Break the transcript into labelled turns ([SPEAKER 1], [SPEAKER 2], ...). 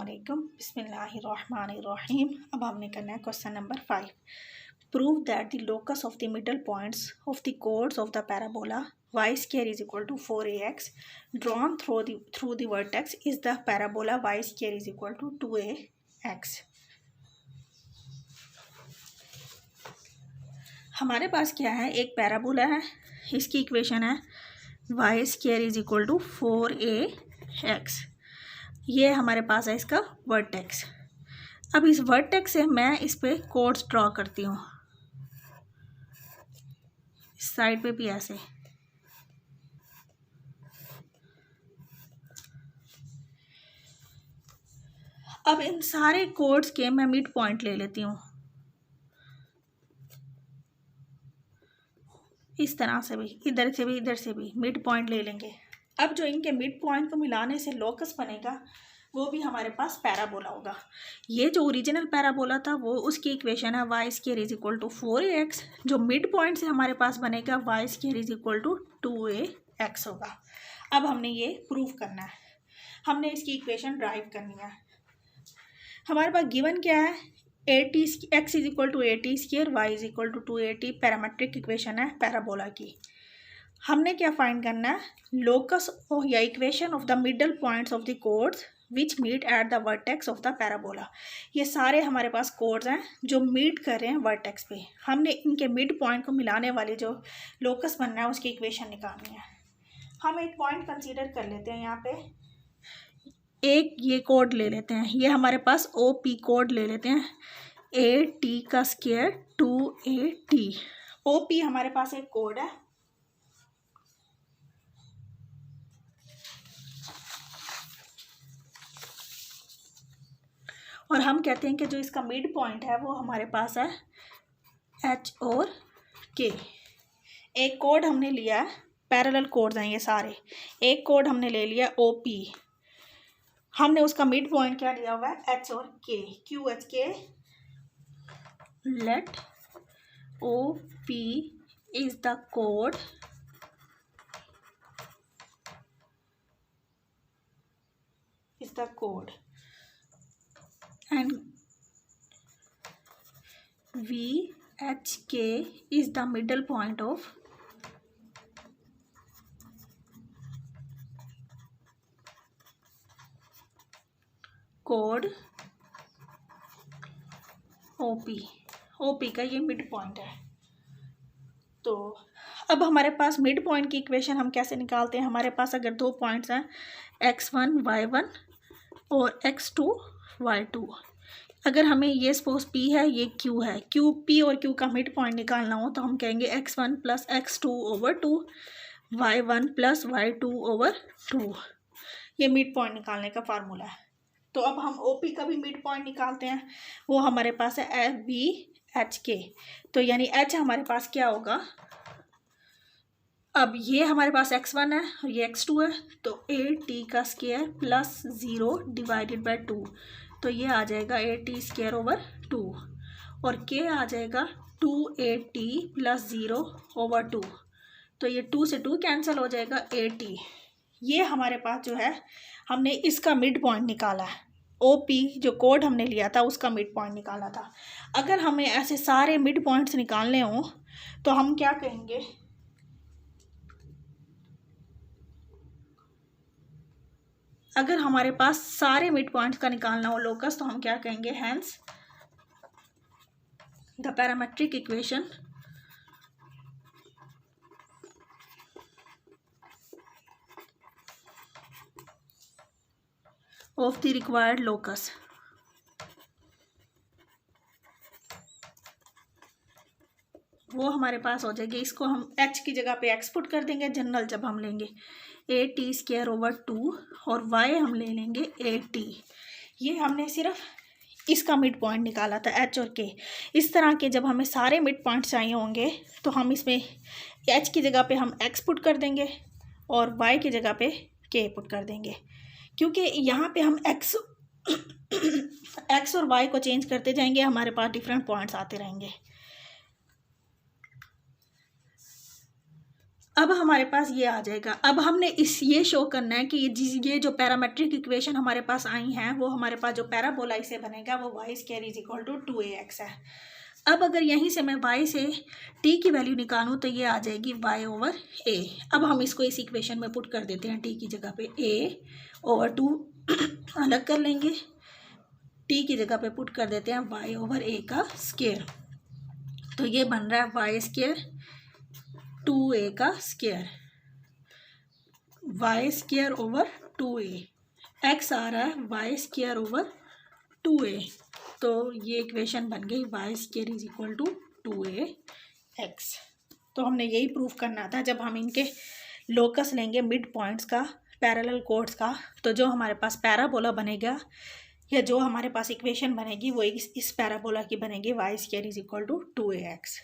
[SPEAKER 1] अस्सलामुअलैकुम बिस्मिल्लाहिर्रहमानिर्रहीम। अब हमने करना है question number 5। Prove that the locus of the middle points of the codes of the parabola y square is equal to 4ax drawn through the vertex is the parabola y square is equal to 2ax। हमारे पास क्या है, एक parabola है, इसकी equation है y square is equal to 4ax। ये हमारे पास है इसका वर्टेक्स। अब इस वर्टेक्स से मैं इस पे कोड्स ड्रॉ करती हूँ, इस साइड पे भी ऐसे। अब इन सारे कोड्स के मैं मिड पॉइंट ले लेती हूँ, इस तरह से भी, इधर से भी, इधर से भी मिड पॉइंट ले लेंगे। अब जो इनके मिड पॉइंट को मिलाने से लोकस बनेगा वो भी हमारे पास पैराबोला होगा। ये जो ओरिजिनल पैराबोला था वो उसकी इक्वेशन है y square is equal to 4ax। जो मिड पॉइंट से हमारे पास बनेगा y square is equal to 2ax होगा। अब हमने ये प्रूव करना है, हमने इसकी इक्वेशन ड्राइव करनी है। हमारे पास गिवन क्या है, x is equal to at square, y is equal to 2at parametric equation है पैराबोला की। हमने क्या फाइंड करना है, लोकस या equation of the middle points of the chords which meet at the vertex of the parabola. ये सारे हमारे पास कोड्स हैं जो मीट कर रहे हैं वर्टेक्स पे। हमने इनके मिड पॉइंट को मिलाने वाले जो लोकस बनना है उसकी इक्वेशन निकालनी है। हम एक पॉइंट कंसीडर कर लेते हैं, यहाँ पे एक ये कोड ले लेते हैं, ये हमारे पास OP कोड ले लेते हैं, AT का स्क्वायर 2AT। OP हमारे पास एक कोड है। और हम कहते हैं कि जो इसका मिड पॉइंट है वो हमारे पास है H और K। एक कोड हमने लिया है, पैरेलल कोड्स हैं ये सारे। एक कोड हमने ले लिया OP, हमने उसका मिड पॉइंट क्या लिया हुआ है H और K, QHK। Let OP is the कोड and VHK is the middle point of code OP का ये मिड पॉइंट है। तो अब हमारे पास मिड पॉइंट की इक्वेशन हम कैसे निकालते हैं। हमारे पास अगर दो पॉइंट्स हैं x1 y1 और x2 y2, अगर हमें ये सपोज P है, ये Q है, P और Q का मिड पॉइंट निकालना हो तो हम कहेंगे x1 plus x2 over 2, y1 plus y2 over 2। ये मिड पॉइंट निकालने का फार्मूला है। तो अब हम OP का भी मिड पॉइंट निकालते हैं, वो हमारे पास है VHK। तो यानी H हमारे पास क्या होगा, अब ये हमारे पास x1 है और ये x2 है, तो AT का स्क्वायर प्लस 0 डिवाइडेड बाय 2, तो ये आ जाएगा AT स्क्वायर ओवर 2। और K आ जाएगा 2AT प्लस 0 ओवर 2, तो ये 2 से 2 कैंसिल हो जाएगा, AT। ये हमारे पास जो है हमने इसका मिड पॉइंट निकाला है। OP जो कोड हमने लिया था उसका मिड पॉइंट निकाला था। अगर हमें ऐसे सारे मिड पॉइंट्स निकालने हों तो हम क्या कहेंगे, अगर हमारे पास सारे मिड पॉइंट्स का निकालना हो लोकस तो हम क्या कहेंगे, hence the parametric equation of the required locus. वो हमारे पास हो जाएगी, इसको हम H की जगह पे एक्स पुट कर देंगे जनरल जब हम लेंगे, AT स्क्वायर ओवर 2 और Y हम ले लेंगे AT। ये हमने सिर्फ इसका मिड पॉइंट निकाला था H और K। इस तरह के जब हमें सारे मिड पॉइंट चाहिए होंगे तो हम इसमें H की जगह पे हम X पुट कर देंगे और Y की जगह पे K पुट कर देंगे, क्योंकि यहाँ पे हम X और Y को चेंज करते जाएंगे, हमारे पास डिफरेंट पॉइंट्स आते रहेंगे। अब हमारे पास ये आ जाएगा। अब हमने ये शो करना है कि ये जो पैरामेट्रिक इक्वेशन हमारे पास आई हैं वो हमारे पास जो पैराबोला इसे बनेगा वो y square is equal to 2ax है। अब अगर यहीं से मैं y से t की वैल्यू निकालूं तो ये आ जाएगी y/a। अब हम इसको इस इक्वेशन में पुट कर देते हैं, t की जगह पे a/2 अलग कर लेंगे, t की जगह पे पुट कर देते हैं y/a का स्क्वायर। तो ये बन रहा है y स्क्वायर 2a का square, y square over 2a, x आ रहा है y स्क्वायर ओवर 2a। तो ये इक्वेशन बन गई y square is equal to 2ax। तो हमने यही प्रूफ करना था। जब हम इनके लोकस लेंगे मिड पॉइंट्स का, पैरेलल कोड्स का, तो जो हमारे पास पैराबोला बनेगा या जो हमारे पास इक्वेशन बनेगी वो इस पैराबोला की बनेगी y square is equal to 2ax।